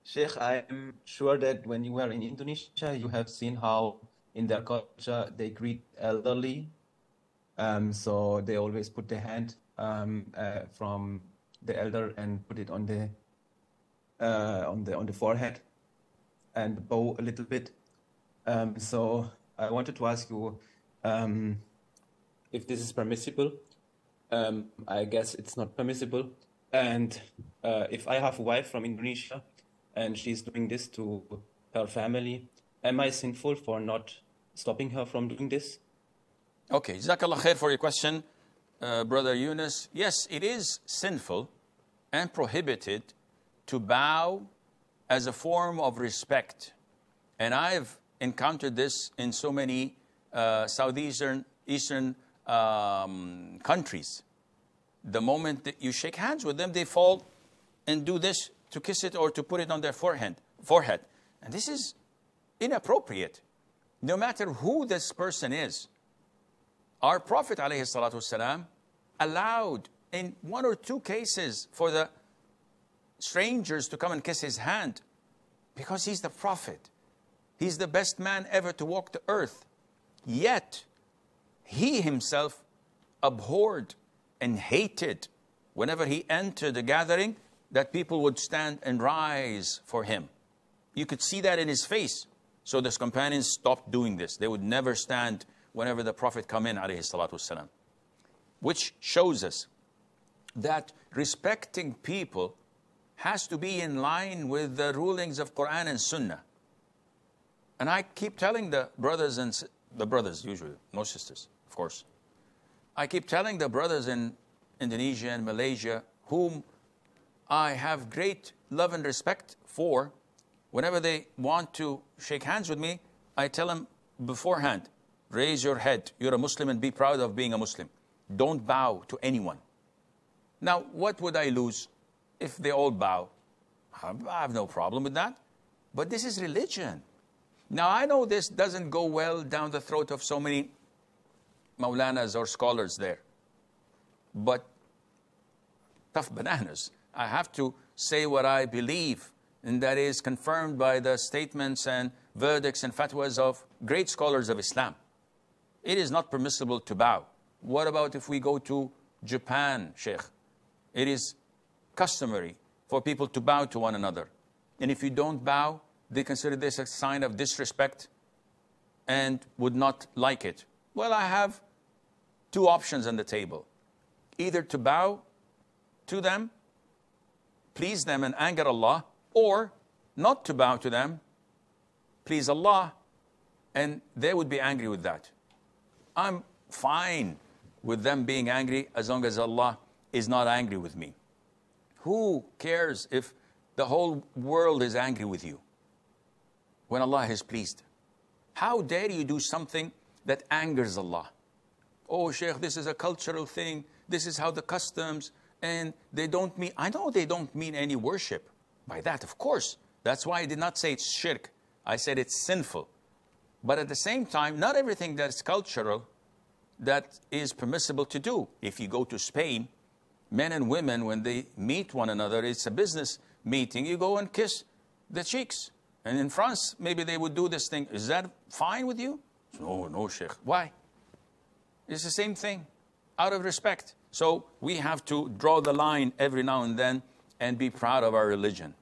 Sheikh, I'm sure that when you were in Indonesia, you have seen how in their culture they greet elderly. So they always put their hand from the elder and put it on the forehead and bow a little bit. So I wanted to ask you if this is permissible. I guess it's not permissible. And if I have a wife from Indonesia and she's doing this to her family, am I sinful for not stopping her from doing this? Okay, Jazakallah khair for your question, Brother Yunus. Yes, it is sinful and prohibited to bow as a form of respect. And I've encountered this in so many Southeastern countries. The moment that you shake hands with them, they fall and do this to kiss it or to put it on their forehead. And this is inappropriate, no matter who this person is. Our Prophet ﷺ allowed in 1 or 2 cases for the strangers to come and kiss his hand because he's the Prophet. He's the best man ever to walk the earth. Yet, he himself abhorred and hated whenever he entered a gathering that people would stand and rise for him. You could see that in his face. So his companions stopped doing this. They would never stand whenever the Prophet come in, alayhi salatu wasalam. Which shows us that respecting people has to be in line with the rulings of Quran and Sunnah. And I keep telling the brothers, usually, no sisters, of course. I keep telling the brothers in Indonesia and Malaysia, whom I have great love and respect for, whenever they want to shake hands with me, I tell them beforehand, raise your head. You're a Muslim and be proud of being a Muslim. Don't bow to anyone. Now, what would I lose if they all bow? I have no problem with that. But this is religion. Now, I know this doesn't go well down the throat of so many Maulanas or scholars there. But tough bananas. I have to say what I believe, and that is confirmed by the statements and verdicts and fatwas of great scholars of Islam. It is not permissible to bow. What about if we go to Japan, Sheikh? It is customary for people to bow to one another. And if you don't bow, they consider this a sign of disrespect and would not like it. Well, I have 2 options on the table. Either to bow to them, please them and anger Allah, or not to bow to them, please Allah, and they would be angry with that. I'm fine with them being angry as long as Allah is not angry with me. Who cares if the whole world is angry with you when Allah is pleased? How dare you do something that angers Allah? Oh, Sheikh, this is a cultural thing. This is how the customs, and they don't mean, I know they don't mean any worship by that, of course. That's why I did not say it's shirk. I said it's sinful. But at the same time, not everything that's cultural, that is permissible to do. If you go to Spain, men and women, when they meet one another, it's a business meeting, you go and kiss the cheeks. And in France, maybe they would do this thing. Is that fine with you? No, no, Sheikh. Why? It's the same thing, out of respect. So we have to draw the line every now and then and be proud of our religion.